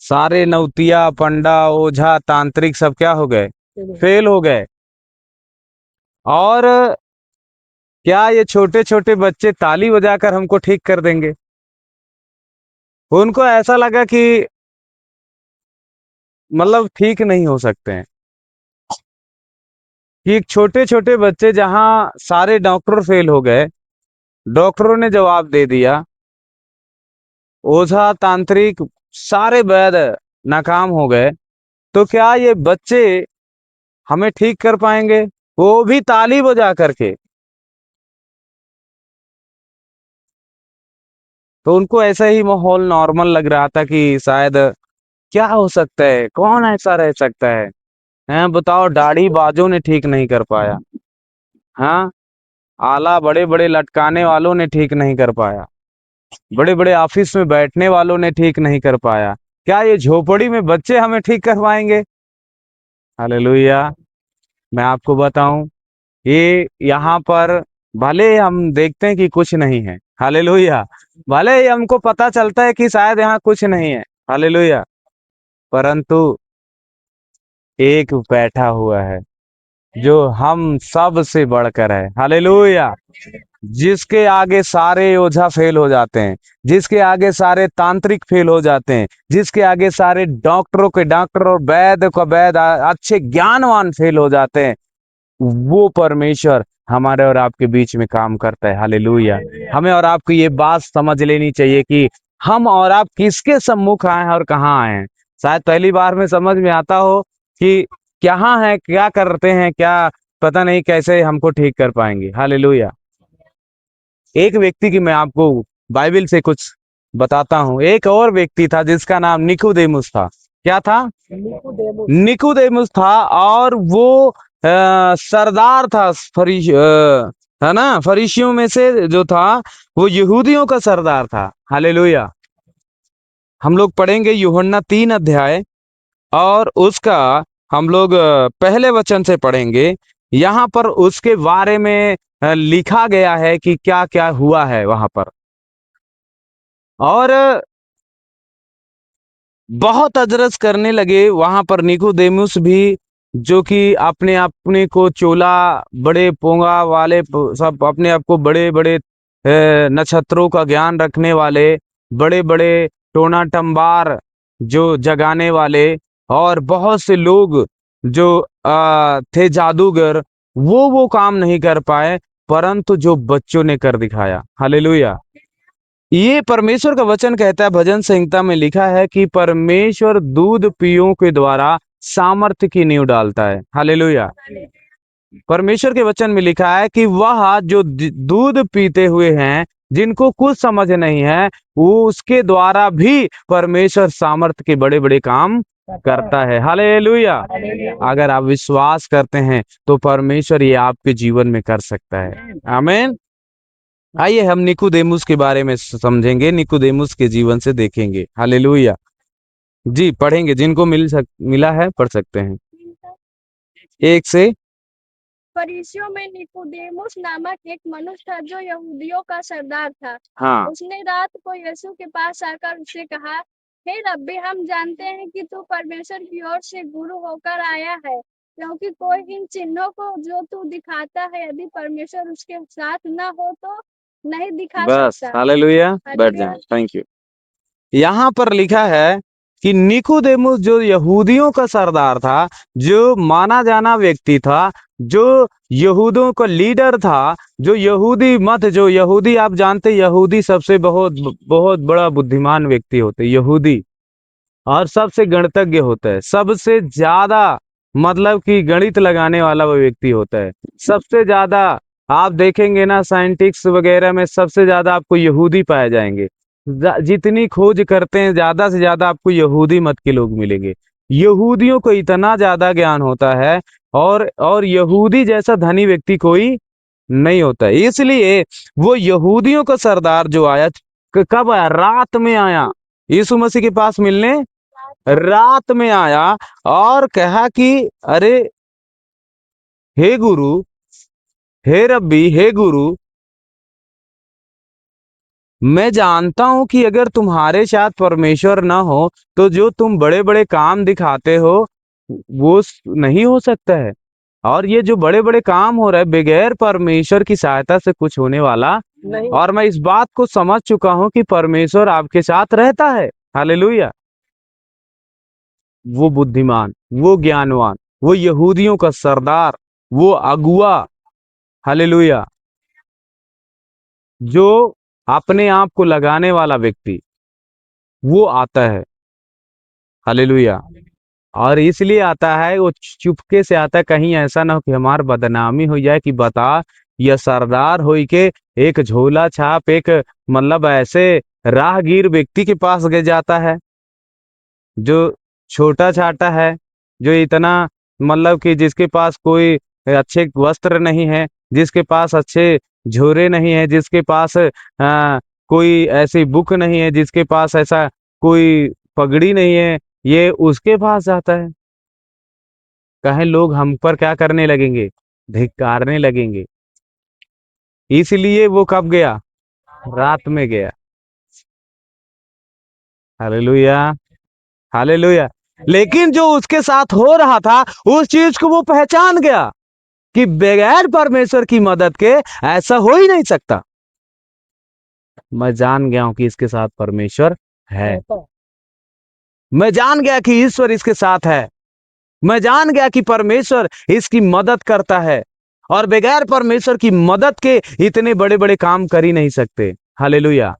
सारे नौतिया पंडा ओझा तांत्रिक सब क्या हो गए, फेल हो गए। और क्या ये छोटे छोटे बच्चे ताली बजाकर हमको ठीक कर देंगे? उनको ऐसा लगा कि मतलब ठीक नहीं हो सकते हैं, कि छोटे छोटे बच्चे जहां सारे डॉक्टर फेल हो गए, डॉक्टरों ने जवाब दे दिया, ओझा तांत्रिक सारे वैद्य नाकाम हो गए, तो क्या ये बच्चे हमें ठीक कर पाएंगे, वो भी ताली बजा करके? तो उनको ऐसा ही माहौल नॉर्मल लग रहा था कि शायद क्या हो सकता है, कौन ऐसा रह सकता है? हैं बताओ, दाढ़ी बाजों ने ठीक नहीं कर पाया, हाँ, आला बड़े बड़े लटकाने वालों ने ठीक नहीं कर पाया, बड़े बड़े ऑफिस में बैठने वालों ने ठीक नहीं कर पाया, क्या ये झोपड़ी में बच्चे हमें ठीक करवाएंगे? हालेलुया। मैं आपको बताऊं, ये यहाँ पर भले ही हम देखते हैं कि कुछ नहीं है, हालेलुया, भले ही हमको पता चलता है कि शायद यहाँ कुछ नहीं है, हालेलुया, परंतु एक बैठा हुआ है जो हम सब से बढ़कर है, हालेलुया, जिसके आगे सारे ओझा फेल हो जाते हैं, जिसके आगे सारे तांत्रिक फेल हो जाते हैं, जिसके आगे सारे डॉक्टरों के डॉक्टर और वैद्य का वैद्य अच्छे ज्ञानवान फेल हो जाते हैं, वो परमेश्वर हमारे और आपके बीच में काम करता है, हालेलुया। हमें और आपको ये बात समझ लेनी चाहिए कि हम और आप किसके सम्मुख आए हैं और कहाँ आए हैं। शायद पहली बार में समझ में आता हो कि कहाँ है, क्या करते हैं, क्या पता नहीं कैसे हमको ठीक कर पाएंगे, हालेलुया। एक व्यक्ति की मैं आपको बाइबल से कुछ बताता हूँ। एक और व्यक्ति था जिसका नाम निकोदेमुस था। क्या था? निकोदेमुस था। और वो सरदार था, है ना, फरीसियों में से जो था, वो यहूदियों का सरदार था, हालेलुया। हम लोग पढ़ेंगे यूहन्ना 3 अध्याय, और उसका हम लोग पहले वचन से पढ़ेंगे। यहाँ पर उसके बारे में लिखा गया है कि क्या क्या हुआ है वहां पर। और बहुत अजरस करने लगे वहां पर निकोदेमुस भी, जो कि अपने अपने को चोला, बड़े पोंगा वाले, सब अपने आप को बड़े बड़े नक्षत्रों का ज्ञान रखने वाले, बड़े बड़े टोना टम्बार जो जगाने वाले, और बहुत से लोग जो थे जादूगर, वो काम नहीं कर पाए, परंतु जो बच्चों ने कर दिखाया, हालेलुया। ये परमेश्वर का वचन कहता है, भजन संहिता में लिखा है कि परमेश्वर दूध पियों के द्वारा सामर्थ्य की नींव डालता है, हालेलुया। परमेश्वर के वचन में लिखा है कि वह जो दूध पीते हुए हैं, जिनको कुछ समझ नहीं है, वो उसके द्वारा भी परमेश्वर सामर्थ्य के बड़े बड़े काम करता है, हालेलुया। अगर आप विश्वास करते हैं तो परमेश्वर ये आपके जीवन में कर सकता है, आमीन। आइए हम निकोदेमुस के बारे में समझेंगे, निकोदेमुस के जीवन से देखेंगे, हालेलुया। जी पढ़ेंगे, जिनको मिला है पढ़ सकते हैं, एक से। फरीसियों में निकोदेमुस नामक एक मनुष्य था जो यहूदियों का सरदार था। हाँ, उसने रात को यीशु के पास आकर उससे कहा, हे रब्बी, हम जानते हैं कि तू परमेश्वर की ओर से गुरु होकर आया है, क्योंकि कोई इन चिन्हों को जो तू दिखाता है, यदि परमेश्वर उसके साथ न हो तो नहीं दिखा बस, सकता। हालेलुया, बैठ जाएं, थैंक यू। यहाँ पर लिखा है कि निकोदेमुस जो यहूदियों का सरदार था, जो माना जाना व्यक्ति था, जो यहूदियों का लीडर था, जो यहूदी मत, जो यहूदी, आप जानते यहूदी सबसे बहुत बहुत बड़ा बुद्धिमान व्यक्ति होते यहूदी, और सबसे गणितज्ञ होता है, सबसे ज्यादा मतलब कि गणित लगाने वाला वो व्यक्ति होता है, सबसे ज्यादा। आप देखेंगे ना साइंटिस्ट वगैरह में सबसे ज्यादा आपको यहूदी पाए जाएंगे, जितनी खोज करते हैं ज्यादा से ज्यादा आपको यहूदी मत के लोग मिलेंगे। यहूदियों को इतना ज्यादा ज्ञान होता है, और यहूदी जैसा धनी व्यक्ति कोई नहीं होता है, इसलिए वो यहूदियों का सरदार जो आया, कब आया? रात में आया, यीशु मसीह के पास मिलने रात में आया, और कहा कि अरे हे गुरु, हे रब्बी, हे गुरु, मैं जानता हूं कि अगर तुम्हारे साथ परमेश्वर ना हो तो जो तुम बड़े बड़े काम दिखाते हो वो नहीं हो सकता है। और ये जो बड़े बड़े काम हो रहे हैं बगैर परमेश्वर की सहायता से कुछ होने वाला नहीं। और मैं इस बात को समझ चुका हूं कि परमेश्वर आपके साथ रहता है। हालेलुया। वो बुद्धिमान, वो ज्ञानवान, वो यहूदियों का सरदार, वो अगुआ, हालेलुया, जो अपने आप को लगाने वाला व्यक्ति, वो आता है। हालेलुया। और इसलिए आता है, वो चुपके से आता है, कहीं ऐसा ना हो कि हमार बदनामी हो जाए कि बता यह सरदार हो के एक झोला छाप एक मतलब ऐसे राहगीर व्यक्ति के पास गए जाता है जो छोटा छाटा है, जो इतना मतलब कि जिसके पास कोई अच्छे वस्त्र नहीं है, जिसके पास अच्छे झोरे नहीं है, जिसके पास कोई ऐसी बुक नहीं है, जिसके पास ऐसा कोई पगड़ी नहीं है, ये उसके पास जाता है। कहें लोग हम पर क्या करने लगेंगे, धिक्कारने लगेंगे। इसलिए वो कब गया, रात में गया। Hallelujah, hallelujah. लेकिन जो उसके साथ हो रहा था उस चीज को वो पहचान गया कि बगैर परमेश्वर की मदद के ऐसा हो ही नहीं सकता। मैं जान गया हूं कि इसके साथ परमेश्वर है। मैं जान गया कि ईश्वर इसके साथ है। मैं जान गया कि परमेश्वर इसकी मदद करता है और बगैर परमेश्वर की मदद के इतने बड़े बड़े काम कर ही नहीं सकते। हालेलुया।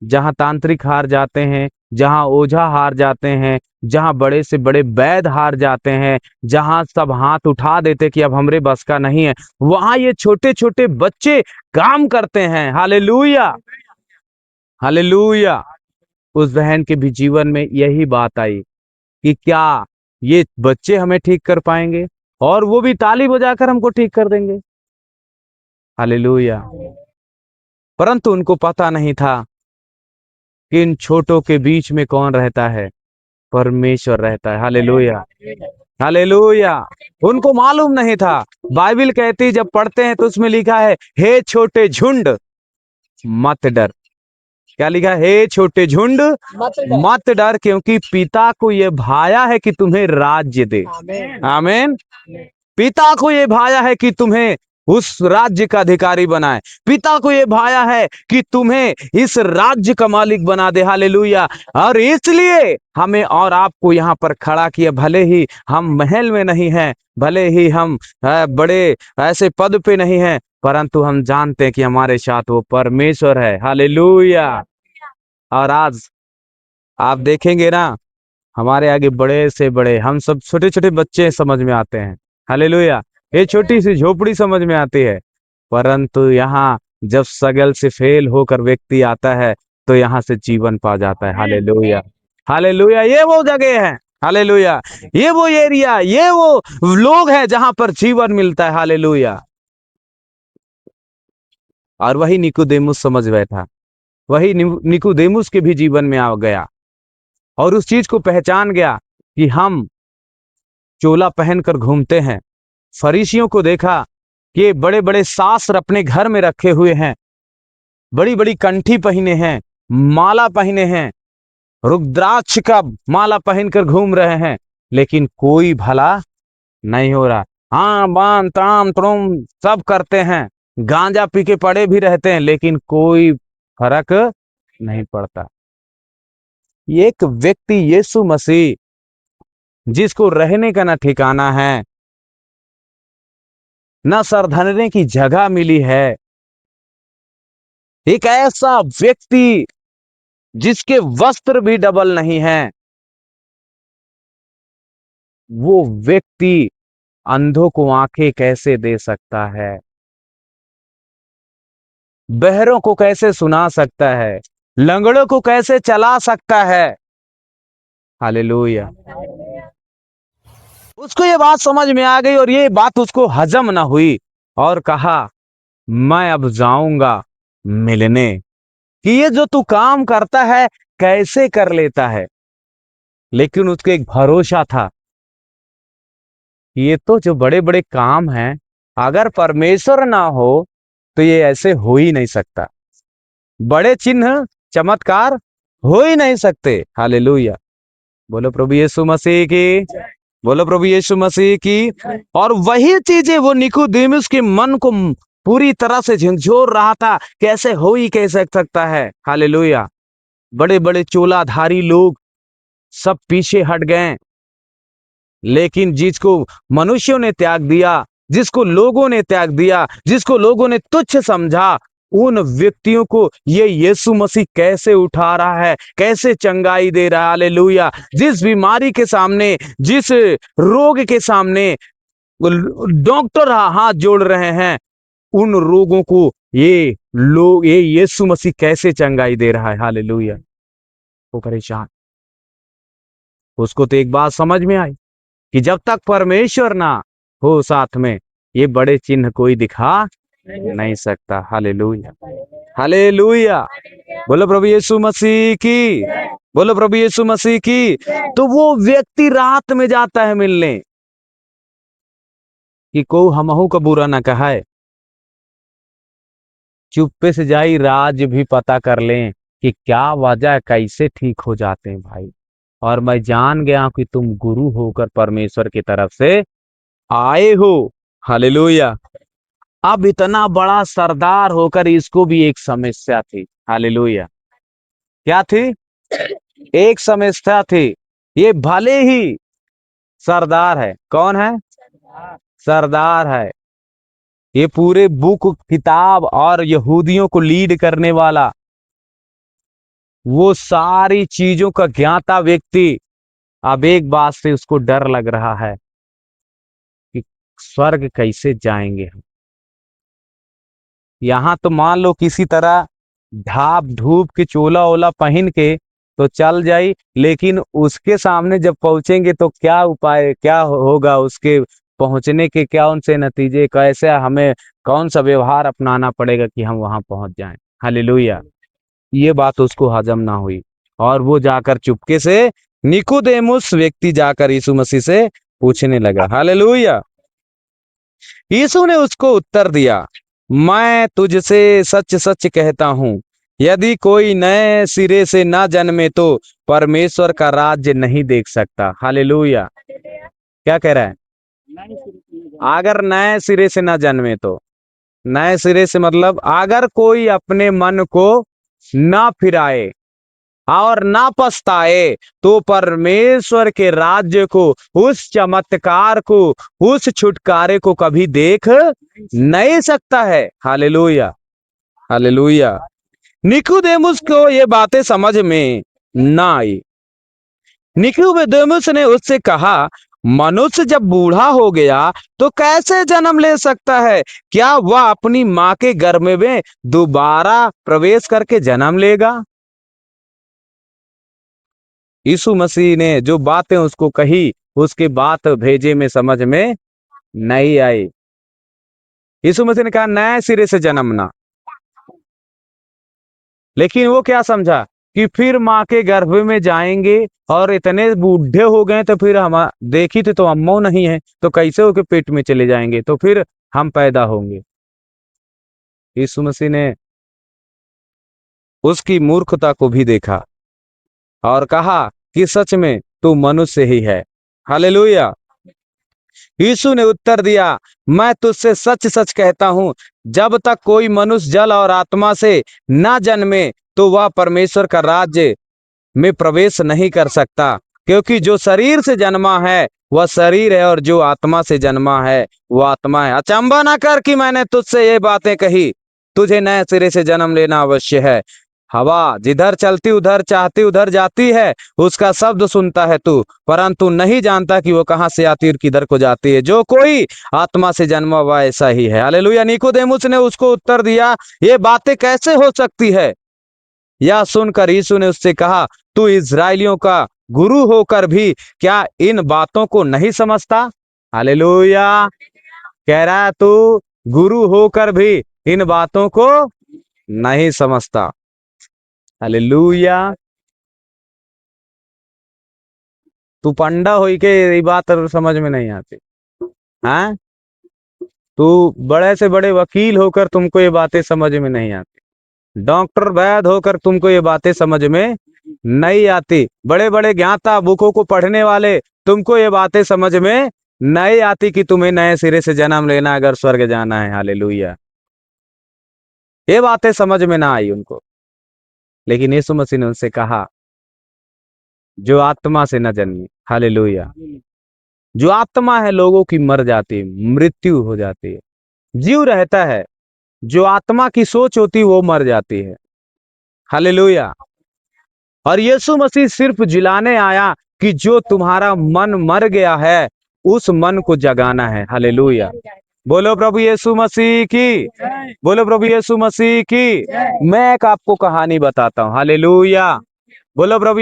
जहां तांत्रिक हार जाते हैं, जहां ओझा हार जाते हैं, जहां बड़े से बड़े वैद्य हार जाते हैं, जहां सब हाथ उठा देते कि अब हमरे बस का नहीं है, वहां ये छोटे छोटे बच्चे काम करते हैं। Hallelujah, hallelujah. उस बहन के भी जीवन में यही बात आई कि क्या ये बच्चे हमें ठीक कर पाएंगे, और वो भी ताली बजाकर हमको ठीक कर देंगे। हालेलुया। परंतु उनको पता नहीं था कि इन छोटों के बीच में कौन रहता है, परमेश्वर रहता है। Hallelujah, hallelujah. उनको मालूम नहीं था। बाइबल कहती जब पढ़ते हैं तो उसमें लिखा है, हे छोटे झुंड मत डर। क्या लिखा है? हे छोटे झुंड मत डर, क्योंकि पिता को यह भाया है कि तुम्हें राज्य दे। आमीन। पिता को ये भाया है कि तुम्हें उस राज्य का अधिकारी बनाए। पिता को ये भाया है कि तुम्हें इस राज्य का मालिक बना दे। हालेलुया। और इसलिए हमें और आपको यहाँ पर खड़ा किया। भले ही हम महल में नहीं हैं, भले ही हम बड़े ऐसे पद पे नहीं हैं, परंतु हम जानते हैं कि हमारे साथ वो परमेश्वर है। हालेलुया। और आज आप देखेंगे ना, हमारे आगे बड़े से बड़े, हम सब छोटे छोटे बच्चे समझ में आते हैं। हालेलुया। ये छोटी सी झोपड़ी समझ में आती है, परंतु यहाँ जब सगल से फेल होकर व्यक्ति आता है तो यहाँ से जीवन पा जाता है। Hallelujah, hallelujah. ये वो जगह है, हालेलुया, ये वो एरिया, ये वो लोग हैं जहां पर जीवन मिलता है। हालेलुया। और वही निकोदेमुस समझ बैठा, वही निकोदेमुस के भी जीवन में आ गया और उस चीज को पहचान गया कि हम चोला पहनकर घूमते हैं। फरीसियों को देखा कि बड़े बड़े शास्त्र अपने घर में रखे हुए हैं, बड़ी बड़ी कंठी पहने हैं, माला पहने हैं, रुद्राक्ष का माला पहनकर घूम रहे हैं, लेकिन कोई भला नहीं हो रहा। हाँ, बाम ताम तुम सब करते हैं, गांजा पी के पड़े भी रहते हैं, लेकिन कोई फर्क नहीं पड़ता। एक व्यक्ति यीशु मसीह, जिसको रहने का ना ठिकाना है, न सर धरने की जगह मिली है, एक ऐसा व्यक्ति जिसके वस्त्र भी डबल नहीं है, वो व्यक्ति अंधों को आंखें कैसे दे सकता है, बहरों को कैसे सुना सकता है, लंगड़ों को कैसे चला सकता है। हालेलुया। उसको ये बात समझ में आ गई और ये बात उसको हजम ना हुई, और कहा मैं अब जाऊंगा मिलने, कि ये जो तू काम करता है कैसे कर लेता है। लेकिन उसको एक भरोसा था, ये तो जो बड़े बड़े काम हैं, अगर परमेश्वर ना हो तो ये ऐसे हो ही नहीं सकता। बड़े चिन्ह चमत्कार हो ही नहीं सकते। हालेलुया। बोलो प्रभु यीशु मसीह की, बोलो प्रभु यीशु मसीह की। और वही चीजें वो निकोदेमुस के मन को पूरी तरह से झंझोर रहा था, कैसे हो ही कैसे सकता है। हालेलुया। बड़े बड़े चोलाधारी लोग सब पीछे हट गए, लेकिन जिसको मनुष्यों ने त्याग दिया, जिसको लोगों ने त्याग दिया, जिसको लोगों ने तुच्छ समझा, उन व्यक्तियों को ये यीशु मसीह कैसे उठा रहा है, कैसे चंगाई दे रहा है। हालेलुया। जिस बीमारी के सामने, जिस रोग के सामने डॉक्टर हाथ जोड़ रहे हैं, उन रोगों को ये यीशु मसीह कैसे चंगाई दे रहा है। हालेलुया। वो परेशान, उसको तो एक बात समझ में आई कि जब तक परमेश्वर ना हो साथ में, ये बड़े चिन्ह कोई दिखा नहीं सकता। Hallelujah, hallelujah. बोलो प्रभु यीशु मसीह की, बोलो प्रभु यीशु मसीह की। तो वो व्यक्ति रात में जाता है मिलने कि को हमहू का बुरा ना कहा है, चुप्पे से जाई राज भी पता कर लें कि क्या वजह, कैसे ठीक हो जाते हैं भाई। और मैं जान गया कि तुम गुरु होकर परमेश्वर की तरफ से आए हो। हालेलुया। अब इतना बड़ा सरदार होकर इसको भी एक समस्या थी। हालेलुया। क्या थी? एक समस्या थी। ये भले ही सरदार है, कौन है? सरदार है। ये पूरे बुक किताब और यहूदियों को लीड करने वाला, वो सारी चीजों का ज्ञाता व्यक्ति, अब एक बात से उसको डर लग रहा है कि स्वर्ग कैसे जाएंगे हम। यहां तो मान लो किसी तरह ढाप ढूप के चोला ओला पहन के तो चल जाई, लेकिन उसके सामने जब पहुंचेंगे तो क्या उपाय, क्या होगा उसके पहुंचने के, क्या उनसे नतीजे, कैसे हमें कौन सा व्यवहार अपनाना पड़ेगा कि हम वहां पहुंच जाएं। हालेलुया। ये बात उसको हजम ना हुई, और वो जाकर चुपके से, निकोदेमुस व्यक्ति जाकर यीशु मसीह से पूछने लगा। हालेलुया। यीशु ने उसको उत्तर दिया, मैं तुझसे सच सच कहता हूं, यदि कोई नए सिरे से ना जन्मे तो परमेश्वर का राज्य नहीं देख सकता। हालेलुया। क्या कह रहा है? अगर नए सिरे से ना जन्मे तो, नए सिरे से मतलब अगर कोई अपने मन को ना फिराए और ना पछताए, तो परमेश्वर के राज्य को, उस चमत्कार को, उस छुटकारे को कभी देख नहीं सकता है। Hallelujah, hallelujah. निकोदेमुस को ये बातें समझ में ना आई। निकोदेमुस ने उससे कहा, मनुष्य जब बूढ़ा हो गया तो कैसे जन्म ले सकता है? क्या वह अपनी माँ के गर्भ में दोबारा प्रवेश करके जन्म लेगा? यीशु मसीह ने जो बातें उसको कही, उसकी बात भेजे में समझ में नहीं आई। यीशु मसीह ने कहा नए सिरे से जन्मना, लेकिन वो क्या समझा कि फिर माँ के गर्भ में जाएंगे, और इतने बूढ़े हो गए तो फिर हम देखी थे तो अम्मो नहीं है, तो कैसे होके पेट में चले जाएंगे, तो फिर हम पैदा होंगे। यीशु मसीह ने उसकी मूर्खता को भी देखा और कहा कि सच में तू मनुष्य ही है। हालेलुया। यीशु ने उत्तर दिया, मैं तुझसे सच सच कहता हूं, जब तक कोई मनुष्य जल और आत्मा से ना जन्मे तो वह परमेश्वर का राज्य में प्रवेश नहीं कर सकता। क्योंकि जो शरीर से जन्मा है वह शरीर है, और जो आत्मा से जन्मा है वह आत्मा है। अचंभा ना कर कि मैंने तुझसे ये बातें कही, तुझे नए सिरे से जन्म लेना अवश्य है। हवा जिधर चलती उधर चाहती उधर जाती है, उसका शब्द सुनता है तू, परंतु नहीं जानता कि वो कहाँ से आती और किधर को जाती है। जो कोई आत्मा से जन्मा हुआ ऐसा ही है। हालेलुया। निकोदेमुस ने उसको उत्तर दिया, ये बातें कैसे हो सकती है? यह सुनकर यीशु ने उससे कहा, तू इस्राएलियों का गुरु होकर भी क्या इन बातों को नहीं समझता? हालेलुया। कह रहा है तू गुरु होकर भी इन बातों को नहीं समझता। हालेलुया। तू पंडा होई के ये बात समझ में नहीं आती। हाँ, तू बड़े से बड़े वकील होकर तुमको ये बातें समझ में नहीं आती। डॉक्टर वैद होकर तुमको ये बातें समझ में नहीं आती, बड़े बड़े ज्ञाता बुकों को पढ़ने वाले तुमको ये बातें समझ में नहीं आती कि तुम्हें नए सिरे से जन्म लेना अगर स्वर्ग जाना है। हालेलुया। ये बातें समझ में ना आई उनको, लेकिन यीशु मसीह ने उनसे कहा जो आत्मा से न जन्मी, हालेलुया, जो आत्मा है लोगों की मर जाती है, मृत्यु हो जाती है, जीव रहता है, जो आत्मा की सोच होती है वो मर जाती है। हालेलुया। और यीशु मसीह सिर्फ जिलाने आया कि जो तुम्हारा मन मर गया है उस मन को जगाना है। हालेलुया। बोलो प्रभु यीशु मसीह की, बोलो प्रभु यीशु मसीह की। मैं एक आपको कहानी बताता हूँ। हालेलुया। बोलो प्रभु